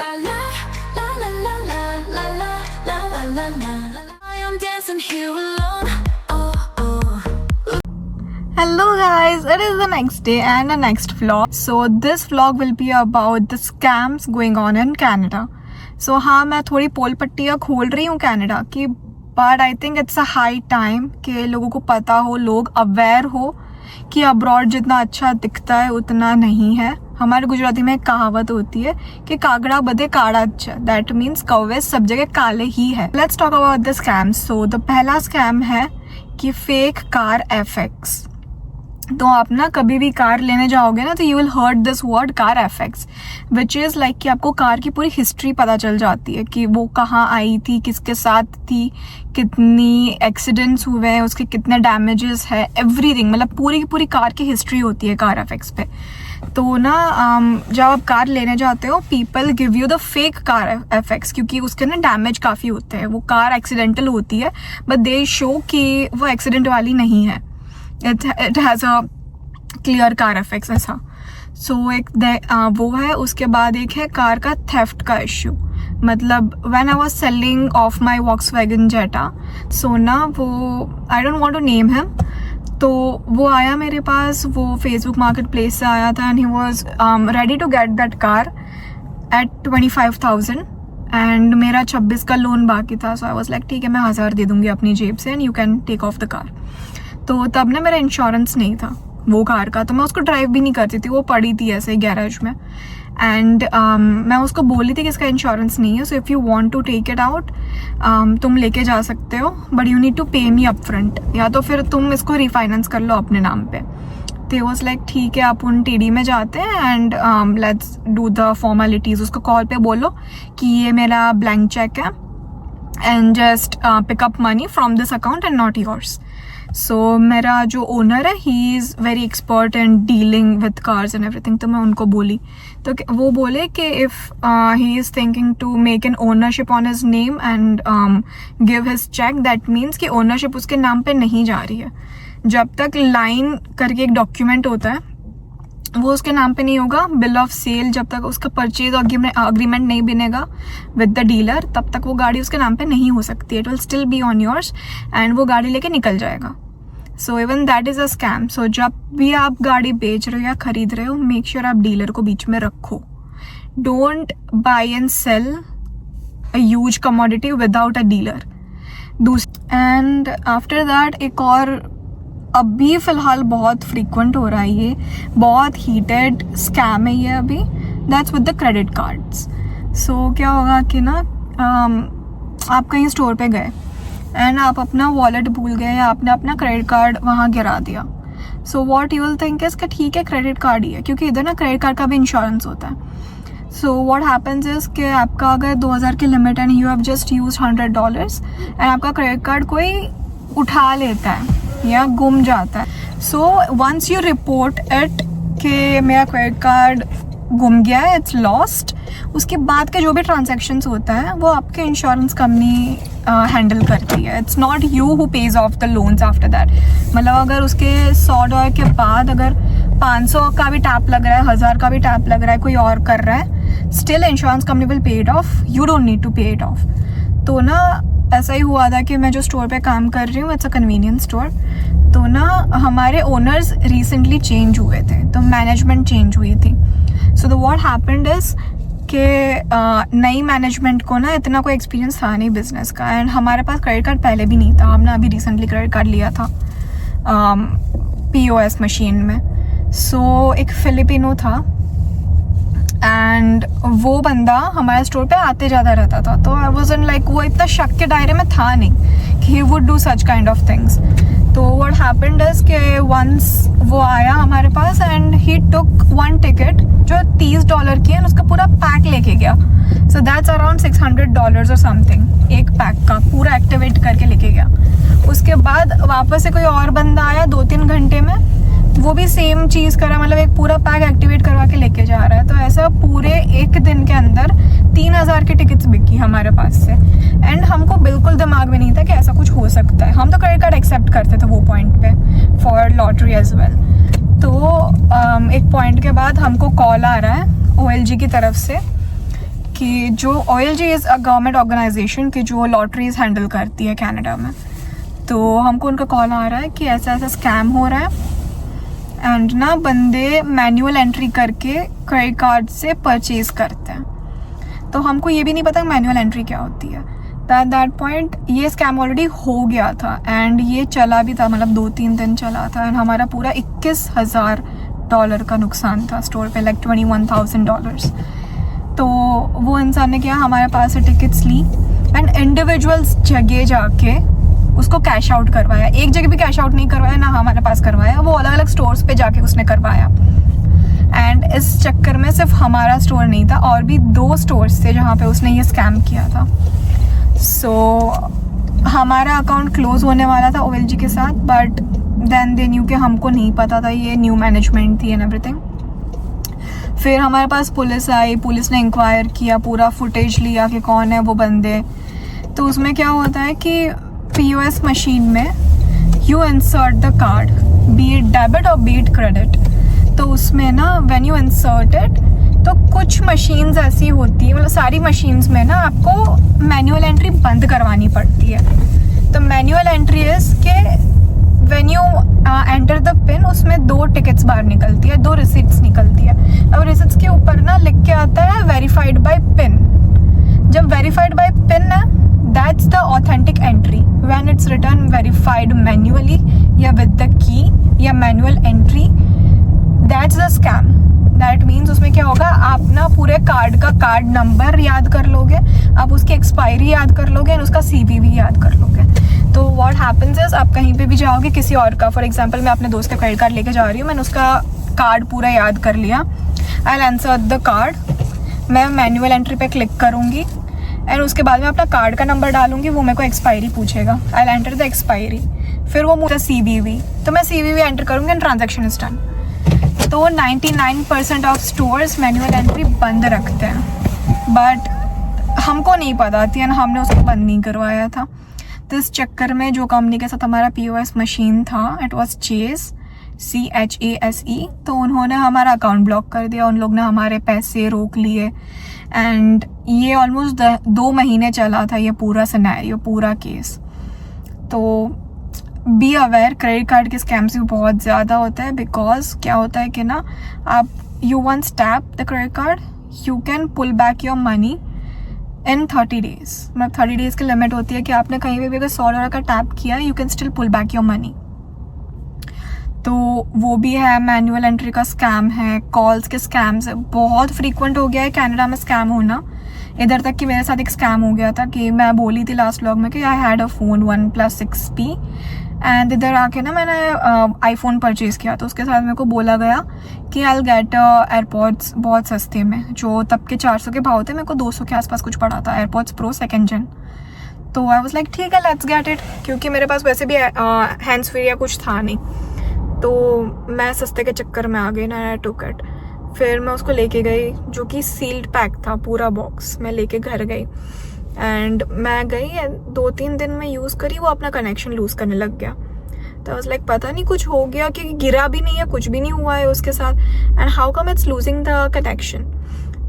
la la la la la la la la la la la la. I am dancing here alone. Oh oh. Hello guys, it is the next day and the next vlog. So this vlog will be about the scams going on in Canada. So हाँ, मैं थोड़ी पोल पट्टियाँ खोल रही हूँ Canada की, but I think it's a high time कि लोगों को पता हो, लोग अवेयर हो कि अब्रॉड जितना अच्छा दिखता है उतना नहीं है. हमारे गुजराती में एक कहावत होती है कि कागड़ा बदे काड़ा अच्छा. दैट मीन्स कौवे सब जगह काले ही है. Let's talk about the scam. So the पहला स्कैम है कि फेक कार FX. तो आप ना कभी भी कार लेने जाओगे ना तो you will heard this word car FX, which is like कि आपको कार की पूरी हिस्ट्री पता चल जाती है कि वो कहाँ आई थी, किसके साथ थी, कितनी एक्सीडेंट्स हुए हैं, उसके कितने डैमेजेस है, एवरीथिंग. मतलब पूरी की पूरी कार की हिस्ट्री होती है कार FX पे. तो ना जब आप कार लेने जाते हो, people give you the fake car FX क्योंकि उसके ना डैमेज काफ़ी होते हैं. वो कार एक्सीडेंटल होती है बट दे शो कि वो एक्सीडेंट वाली नहीं है. It has a clear car FX ऐसा. सो एक वो है. उसके बाद एक है कार का थेफ्ट का इश्यू. मतलब when I was selling off my Volkswagen Jetta, so ना वो I don't want to name him, तो वो आया मेरे पास, वो फेसबुक मार्केट प्लेस से आया था and he was ready to get that car at 25,000 and मेरा 26 का लोन बाकी था. सो आई वॉज लाइक ठीक है, मैं 1000 दे दूंगी अपनी जेब से and you can take off the car. तो तब ना मेरा इंश्योरेंस नहीं था वो कार का, तो मैं उसको ड्राइव भी नहीं करती थी, वो पड़ी थी ऐसे गैरेज में. एंड मैं उसको बोली थी कि इसका इंश्योरेंस नहीं है, so if you want to take it out तुम लेके जा सकते हो, बट यू नीड टू पे मी अप फ्रंट, या तो फिर तुम इसको रिफाइनेंस कर लो अपने नाम पे. तो वॉज लाइक ठीक है, आप उन TD में जाते हैं and let's do the formalities. उसको कॉल पे बोलो कि ये मेरा ब्लैंक चेक है and just pick up money from this account and not yours. So मेरा जो ओनर है he is very expert in dealing with cars and everything. तो मैं उनको बोली, तो वो बोले कि if he is thinking to make an ownership on his name and give his cheque, that means कि ओनरशिप उसके नाम पे नहीं जा रही है. जब तक लाइन करके एक डॉक्यूमेंट होता है वो उसके नाम पे नहीं होगा, बिल ऑफ सेल, जब तक उसका परचेज अग्रीमेंट नहीं बनेगा विद द डीलर, तब तक वो गाड़ी उसके नाम पे नहीं हो सकती. It will still be on yours and वो गाड़ी लेके निकल जाएगा. So even that is a scam. So जब भी आप गाड़ी बेच रहे हो या खरीद रहे हो, मेक श्योर आप डीलर को बीच में रखो. Don't buy and sell a huge commodity without a dealer. And after that एक और अभी फ़िलहाल बहुत फ्रीक्वेंट हो रहा है, ये बहुत हीटेड स्कैम है ये अभी, that's with the credit cards. So क्या होगा कि ना आप कहीं स्टोर पे गए एंड आप अपना वॉलेट भूल गए या आपने अपना क्रेडिट कार्ड वहाँ गिरा दिया. So what you will think is कि ठीक है क्रेडिट कार्ड ही है, क्योंकि इधर ना क्रेडिट कार्ड का भी इंश्योरेंस होता है. सो व्हाट हैपन्स इज कि आपका अगर 2000 की limit and you have just use $100 and आपका क्रेडिट कार्ड कोई उठा लेता है या गुम जाता है. So once you report it कि मेरा क्रेडिट कार्ड गुम गया है, इट्स लॉस्ट, उसके बाद के जो भी ट्रांजैक्शंस होता है वो आपके इंश्योरेंस कंपनी हैंडल करती है. It's not you who page of the loans after that. मतलब अगर उसके $100 के बाद अगर 500 का भी टैप लग रहा है, 1000 का भी टैप लग रहा है, कोई और कर रहा है, still insurance company will pay it off. You don't need to pay it off. तो ना ऐसा ही हुआ था कि मैं जो स्टोर पे काम कर रही हूँ, इट्स अ कन्वीनियंस स्टोर, तो ना हमारे ओनर्स रिसेंटली चेंज हुए थे, तो मैनेजमेंट चेंज हुई थी. So the what happened is कि नई मैनेजमेंट को ना इतना कोई एक्सपीरियंस था नहीं बिजनेस का, एंड हमारे पास क्रेडिट कार्ड पहले भी नहीं था. हमने अभी रिसेंटली क्रेडिट कार्ड लिया था POS मशीन में. सो एक फिलिपिनो था एंड वो बंदा हमारे स्टोर पे आते ज़्यादा रहता था, तो आई वाज़न्ट लाइक, वो इतना शक के दायरे में था नहीं कि he would do such kind of things. तो व्हाट हैपेंड इज कि वंस वो आया हमारे पास and he took one ticket जो $30 की है, उसका पूरा पैक लेके गया. सो दैट्स अराउंड $600 और समथिंग, एक पैक का पूरा एक्टिवेट करके लेके गया. उसके बाद वापस से कोई और बंदा आया 2-3 घंटे में, वो भी सेम चीज़ करा, मतलब एक पूरा पैक एक्टिवेट करवा के लेके जा रहा है. तो ऐसा पूरे एक दिन के अंदर 3000 की टिकट्स बिकी हमारे पास से, एंड हमको बिल्कुल दिमाग में नहीं था कि ऐसा कुछ हो सकता है. हम तो क्रेडिट कार्ड एक्सेप्ट करते थे वो पॉइंट पे फॉर लॉटरी एज वेल. तो एक पॉइंट के बाद हमको कॉल आ रहा है OLG की तरफ से कि जो OLG is a government organization की जो लॉटरीज हैंडल करती है कनाडा में। तो हमको उनका कॉल आ रहा है कि ऐसा ऐसा स्कैम हो रहा है एंड ना बंदे मैनुअल एंट्री करके क्रेडिट कार्ड से परचेज करते हैं। तो हमको ये भी नहीं पता मैनुअल एंट्री क्या होती है। एट दैट पॉइंट ये स्कैम ऑलरेडी हो गया था एंड ये चला भी था, मतलब 2-3 दिन चला था एंड हमारा पूरा $21,000 का नुकसान था स्टोर पे, लाइक $21,000। तो वो इंसान ने किया, हमारे पास से टिकट्स ली एंड इंडिविजुअल्स जगह जाके उसको कैश आउट करवाया। एक जगह भी कैश आउट नहीं करवाया, ना हमारे पास करवाया, वो अलग अलग स्टोर्स पे जाके उसने करवाया। एंड इस चक्कर में सिर्फ हमारा स्टोर नहीं था, और भी 2 स्टोर्स थे जहाँ पे उसने ये स्कैम किया था। सो हमारा अकाउंट क्लोज होने वाला था OLG के साथ, बट देन दे न्यू कि हमको नहीं पता था, ये न्यू मैनेजमेंट थी एंड एवरीथिंग। फिर हमारे पास पुलिस आई, पुलिस ने इंक्वायर किया, पूरा फुटेज लिया कि कौन है वो बंदे। तो उसमें क्या होता है कि POS मशीन में you insert the card, B it debit और बी इट क्रेडिट। तो उसमें ना व्हेन यू इंसर्ट इट, तो कुछ मशीन्स ऐसी होती है, मतलब सारी मशीन्स में ना आपको मैनुअल एंट्री बंद करवानी पड़ती है। तो मैनुअल एंट्री इज के when you enter the pin, उसमें 2 टिकट्स बाहर निकलती है, 2 रिसिप्ट्स निकलती है। अब रिसिप्ट्स के ऊपर ना लिख के आता है वेरीफाइड बाय पिन। जब वेरीफाइड बाय पिन है, that's the authentic entry. When it's return verified manually या विद द की या manual entry, that's the scam. That means उसमें क्या होगा, आप ना पूरे कार्ड का कार्ड नंबर याद कर लोगे, आप उसकी एक्सपायरी याद कर लोगे और उसका CVV याद कर लोगे। तो व्हाट हैपेंस इज, आप कहीं पे भी जाओगे किसी और का, फॉर एग्जांपल मैं अपने दोस्त का क्रेडिट कार्ड लेके जा रही हूँ, मैंने उसका कार्ड पूरा याद कर लिया, I will insert the card, मैं मैनुअल एंट्री पे क्लिक करूँगी एंड उसके बाद में अपना कार्ड का नंबर डालूंगी, वो मेरे को एक्सपायरी पूछेगा, I will enter the expiry, फिर वो मुझे CVV, तो मैं CVV एंटर करूँगी एंड ट्रांजेक्शन इज डन। तो 99% ऑफ स्टोर्स मैनुअल एंट्री बंद रखते हैं, बट हमको नहीं पता थी एंड हमने उसको बंद नहीं करवाया था। तो इस चक्कर में जो कंपनी के साथ हमारा POS मशीन था, इट वॉज चेस, CHASE, तो उन्होंने हमारा अकाउंट ब्लॉक कर दिया, उन लोग ने हमारे पैसे रोक लिए एंड ये ऑलमोस्ट 2 महीने चला था ये पूरा सिनेरियो, पूरा केस। तो बी अवेयर, क्रेडिट कार्ड के स्कैम्स भी बहुत ज़्यादा होता है, बिकॉज क्या होता है कि ना आप you once tap the credit card, you can pull back your money in 30 days. मतलब 30 डेज की लिमिट होती है कि आपने कहीं भी अगर $100 का टैप किया, you can still pull back your money. तो वो भी है, मैनुअल एंट्री का स्कैम है, कॉल्स के स्कैम्स है, बहुत फ्रीक्वेंट हो गया है कनाडा में स्कैम होना। इधर तक कि मेरे साथ एक स्कैम हो गया था कि मैं बोली थी लास्ट व्लॉग में कि I had a phone OnePlus 6P and इधर आके ना मैंने iPhone परचेज़ किया, तो उसके साथ मेरे को बोला गया कि आई विल गेट एयरपॉड्स बहुत सस्ते में, जो तब के 400 के भाव थे, मेरे को 200 के आसपास कुछ पड़ा था, एयरपॉड्स प्रो 2nd gen। तो आई वाज लाइक ठीक है, लेट्स गेट इट, क्योंकि मेरे पास वैसे भी हैंड्स फ्री या कुछ था नहीं, तो मैं सस्ते के चक्कर में आ गई ना, आई टुक इट। फिर मैं उसको लेके गई, जो कि सील्ड पैक था पूरा बॉक्स, मैं लेके घर गई एंड मैं गई 2-3 दिन में यूज़ करी, वो अपना कनेक्शन लूज़ करने लग गया। तो आई लाइक पता नहीं कुछ हो गया, कि गिरा भी नहीं है, कुछ भी नहीं हुआ है उसके साथ, and how come it's losing the connection.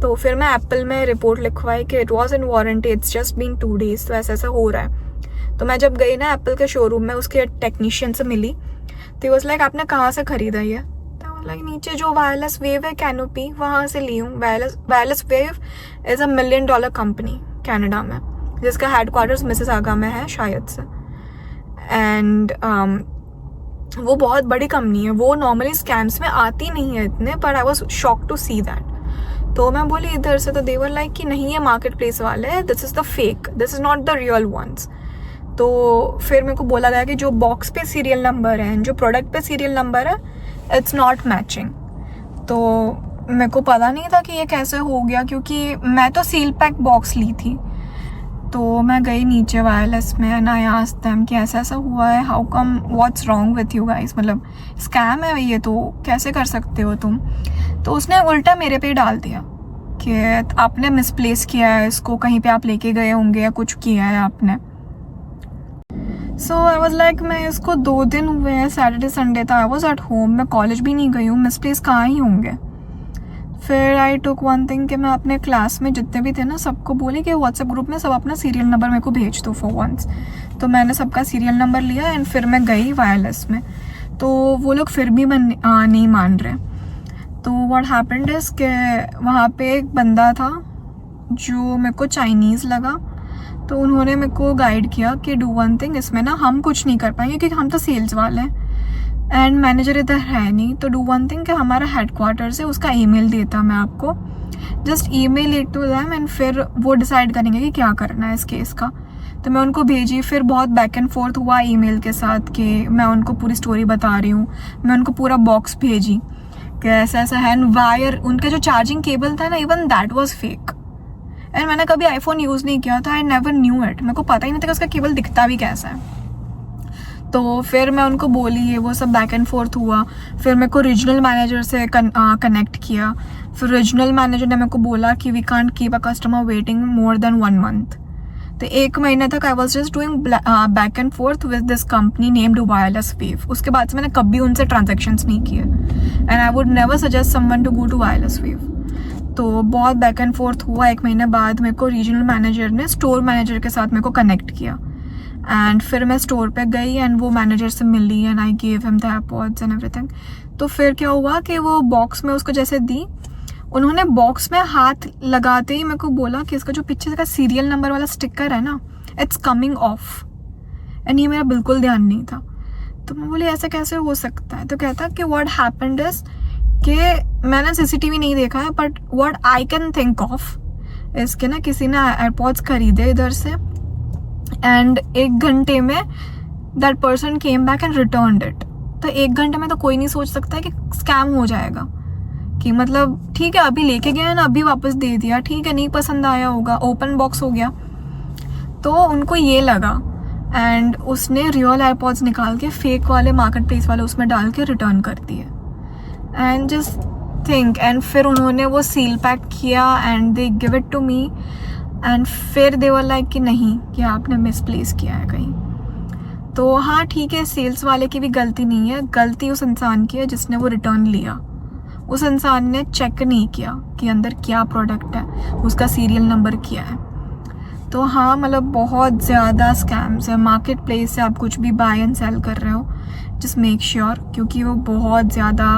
तो फिर मैं एप्पल में रिपोर्ट लिखवाई कि it was in warranty, it's just been 2 days, तो ऐसा ऐसा हो रहा है। तो मैं जब गई ना एप्पल के शोरूम में, उसके टेक्नीशियन से मिली, तो वॉज लाइक आपने कहाँ से ख़रीदा ये? तो लाइक नीचे जो वायरलेस वेव है कैनोपी, वहाँ से ली हूँ। Wireless wave is $1 million company Canada में, जिसका हेडक्वार्टर्स मिसिसागा में है शायद से, एंड वो बहुत बड़ी कंपनी है, वो नॉर्मली स्कैम्स में आती नहीं है इतने, पर I was shock to see that. तो मैं बोली इधर से, तो दे वर लाइक कि नहीं, ये मार्केट प्लेस वाले हैं, this is the fake, this is not the real ones. तो फिर मेरे को बोला गया कि जो बॉक्स पे सीरियल नंबर है, जो प्रोडक्ट पे सीरियल नंबर है, इट्स नॉट मैचिंग। तो मेरे को पता नहीं था कि ये कैसे हो गया, क्योंकि मैं तो सील पैक बॉक्स ली थी। तो मैं गई नीचे वायरलेस में एंड आई आस्क्ड देम कि ऐसा ऐसा हुआ है, how come, what's wrong with you guys, मतलब स्कैम है ये, तो कैसे कर सकते हो तुम? तो उसने उल्टा मेरे पे डाल दिया कि आपने मिसप्लेस किया है इसको, कहीं पे आप लेके गए होंगे या कुछ किया है आपने। सो आई वॉज लाइक मैं इसको 2 दिन हुए हैं, सैटरडे संडे था, आई वॉज एट होम, मैं कॉलेज भी नहीं गई हूँ, मिसप्लेस कहाँ ही होंगे। फिर आई टुक वन थिंग कि मैं अपने क्लास में जितने भी थे ना सबको बोली कि व्हाट्सएप ग्रुप में सब अपना सीरियल नंबर मेरे को भेज दो फॉर वंस। तो मैंने सबका सीरियल नंबर लिया एंड फिर मैं गई वायरलेस में। तो वो लोग फिर भी नहीं मान रहे। तो व्हाट हैपेंड इज कि वहाँ पे एक बंदा था जो मेरे को चाइनीज़ लगा। तो उन्होंने मेरे को गाइड किया कि डू वन थिंग, इसमें ना हम कुछ नहीं कर पाएंगे क्योंकि हम तो सेल्स वाले हैं एंड मैनेजर इधर है नहीं। तो डू वन थिंग कि हमारा हेडक्वार्टर से उसका ईमेल देता मैं आपको, just email it to them and फिर वो डिसाइड करेंगे कि क्या करना है इस केस का। तो मैं उनको भेजी, फिर बहुत बैक एंड फोर्थ हुआ ईमेल के साथ कि मैं उनको पूरी स्टोरी बता रही हूँ। मैं उनको पूरा बॉक्स भेजी कि ऐसा ऐसा है। वायर, उनका जो चार्जिंग केबल था ना, even that was fake. And मैंने कभी आईफोन यूज़ नहीं किया था, आई नेवर न्यू इट, मेरे को पता ही नहीं था कि उसका केबल दिखता भी कैसा है। तो फिर मैं उनको बोली, ये वो सब बैक एंड फोर्थ हुआ। फिर मेरे को रीजनल मैनेजर से कनेक्ट किया। फिर रीजनल मैनेजर ने मेरे को बोला कि we can't keep a customer waiting more than 1 month. तो 1 महीने तक I was just doing back and forth with this company named wireless wave. उसके बाद से मैंने कभी उनसे ट्रांजेक्शन्स नहीं किए and I would never suggest someone to go to wireless wave. तो बहुत बैक एंड फोर्थ हुआ। 1 महीने बाद मेरे को रीजनल मैनेजर ने स्टोर मैनेजर के साथ मेरे को कनेक्ट किया एंड फिर मैं स्टोर पे गई एंड वो मैनेजर से मिली and I gave him the AirPods and everything. तो फिर क्या हुआ कि वो बॉक्स में उसको जैसे दी, उन्होंने बॉक्स में हाथ लगाते ही मेरे को बोला कि इसका जो पीछे का सीरियल नंबर वाला स्टिकर है ना, इट्स कमिंग ऑफ। एंड ये मेरा बिल्कुल ध्यान नहीं था। तो मैं बोली ऐसा कैसे हो सकता है? तो कहता कि व्हाट हैपेंड इज कि मैंने सीसीटीवी नहीं देखा है, but what I can think of इसके ना, किसी ने एयरपॉड्स खरीदे इधर से एंड 1 घंटे में that person came back and returned it. तो 1 घंटे में तो कोई नहीं सोच सकता है कि स्कैम हो जाएगा, कि मतलब ठीक है अभी लेके गया ना, अभी वापस दे दिया, ठीक है नहीं पसंद आया होगा, ओपन बॉक्स हो गया। तो उनको ये लगा एंड उसने रियल एयरपॉड्स निकाल के फेक वाले मार्केट प्लेस वाले उसमें डाल के रिटर्न कर दिए। एंड जस्ट थिंक, एंड फिर उन्होंने वो सील पैक किया and they give it to me and फिर दे वर लाइक कि नहीं, कि आपने मिसप्लेस किया है कहीं। तो हाँ ठीक है, सेल्स वाले की भी गलती नहीं है, गलती उस इंसान की है जिसने वो रिटर्न लिया। उस इंसान ने चेक नहीं किया कि अंदर क्या प्रोडक्ट है, उसका सीरियल नंबर क्या है। तो हाँ मतलब बहुत ज़्यादा स्कैम्स है मार्केट प्लेस से। आप कुछ भी बाय एंड सेल कर रहे हो, जस्ट मेक श्योर, क्योंकि वो बहुत ज़्यादा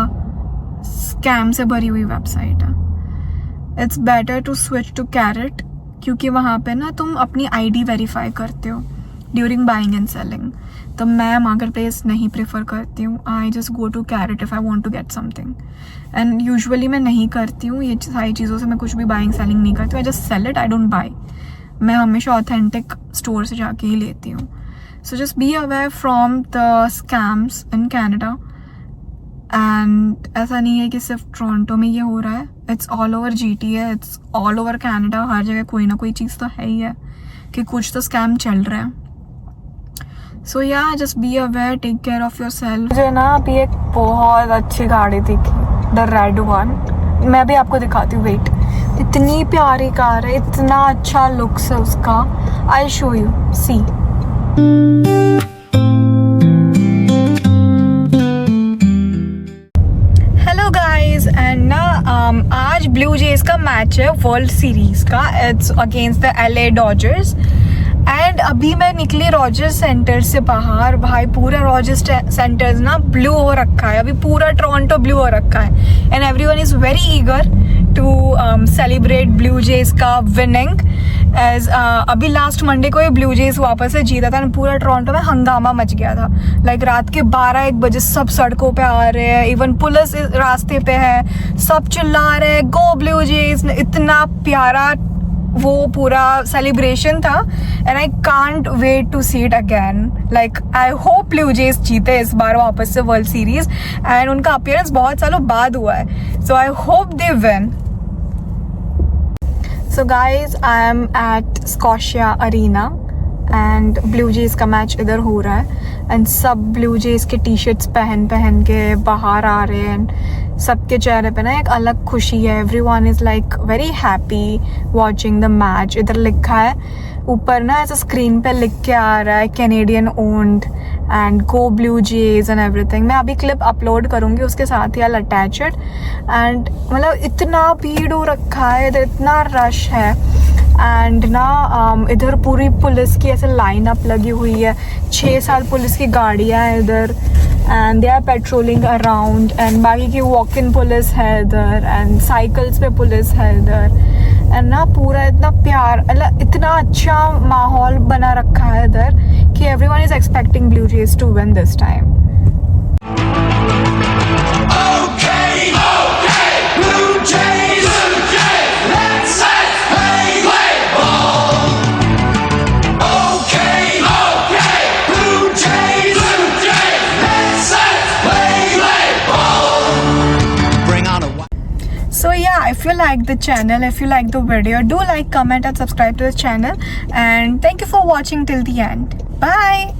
स्कैम से भरी हुई वेबसाइट है। It's better to switch to carat, क्योंकि वहाँ पे ना तुम अपनी आईडी वेरीफाई करते हो ड्यूरिंग बाइंग एंड सेलिंग। तो मैं मार्केट प्लेस नहीं प्रेफर करती हूँ। I just go to carat if I want to get something, and usually मैं नहीं करती हूँ ये सारी चीज़ों से। मैं कुछ भी बाइंग सेलिंग नहीं करती हूँ, I just sell it, I don't buy. मैं हमेशा ऑथेंटिक स्टोर से जाके ही लेती हूँ। So just be aware from the scams in Canada. And ऐसा नहीं है कि सिर्फ टोरंटो में ये हो रहा है, it's all over GTA, it's all over Canada. हर जगह कोई ना कोई चीज़ तो है ही है कि कुछ तो स्कैम चल रहा है। So yeah just be aware, take care of yourself. मुझे ना अभी एक बहुत अच्छी गाड़ी दिखी, द रेड वन। मैं भी आपको दिखाती हूँ, वेट। इतनी प्यारी कार है, इतना अच्छा लुक्स है उसका। I show you, see. Hello guys, and ना आज ब्लू जेज का मैच है वर्ल्ड सीरीज का। It's against the LA Dodgers. एंड अभी मैं निकली रॉजर्स सेंटर से बाहर। भाई पूरा रॉजर्स सेंटर्स ना ब्लू हो रखा है, अभी पूरा टोरंटो ब्लू हो रखा है। And everyone is very eager to celebrate Blue Jays का विनिंग। एज अभी लास्ट मंडे को ये ब्लू जेज वापस से जीता था, पूरा टोरंटो में हंगामा मच गया था। लाइक रात के 12-1 बजे सब सड़कों पे आ रहे हैं, इवन पुलिस रास्ते पे है, सब चिल्ला रहे हैं गो ब्लू जेज। इतना प्यारा वो पूरा सेलिब्रेशन था and I can't wait to see it again. Like I hope Blue Jays जीते इस बार वापस से वर्ल्ड सीरीज। एंड उनका अपीयरेंस बहुत सालों बाद हुआ है, so I hope they win. So guys, I am at Scotia Arena and Blue Jays का मैच इधर हो रहा है एंड सब ब्लू जेज के टी शर्ट्स पहन के बाहर आ रहे हैं एंड सबके चेहरे पे ना एक अलग खुशी है. Everyone is like very happy watching the match. इधर लिखा है ऊपर ना ऐसा स्क्रीन पे लिख के आ रहा है Canadian owned and go Blue Jays and everything. मैं अभी क्लिप अपलोड करूँगी उसके साथ ही, I will attach it. And मतलब इतना भीड़ हो रखा है इधर, इतना रश है एंड ना इधर पूरी पुलिस की ऐसे लाइन अप लगी हुई है. 6-7 पुलिस की गाड़ियाँ हैं इधर and they are patrolling around and बाकी की वॉक इन पुलिस है इधर एंड साइकिल्स पे पुलिस है इधर एंड ना पूरा इतना प्यार, मतलब इतना अच्छा माहौल बना रखा है इधर कि everyone is expecting Blue Jays to win this time. So yeah, if you like the channel, if you like the video, do like, comment and subscribe to the channel, and thank you for watching till the end. Bye.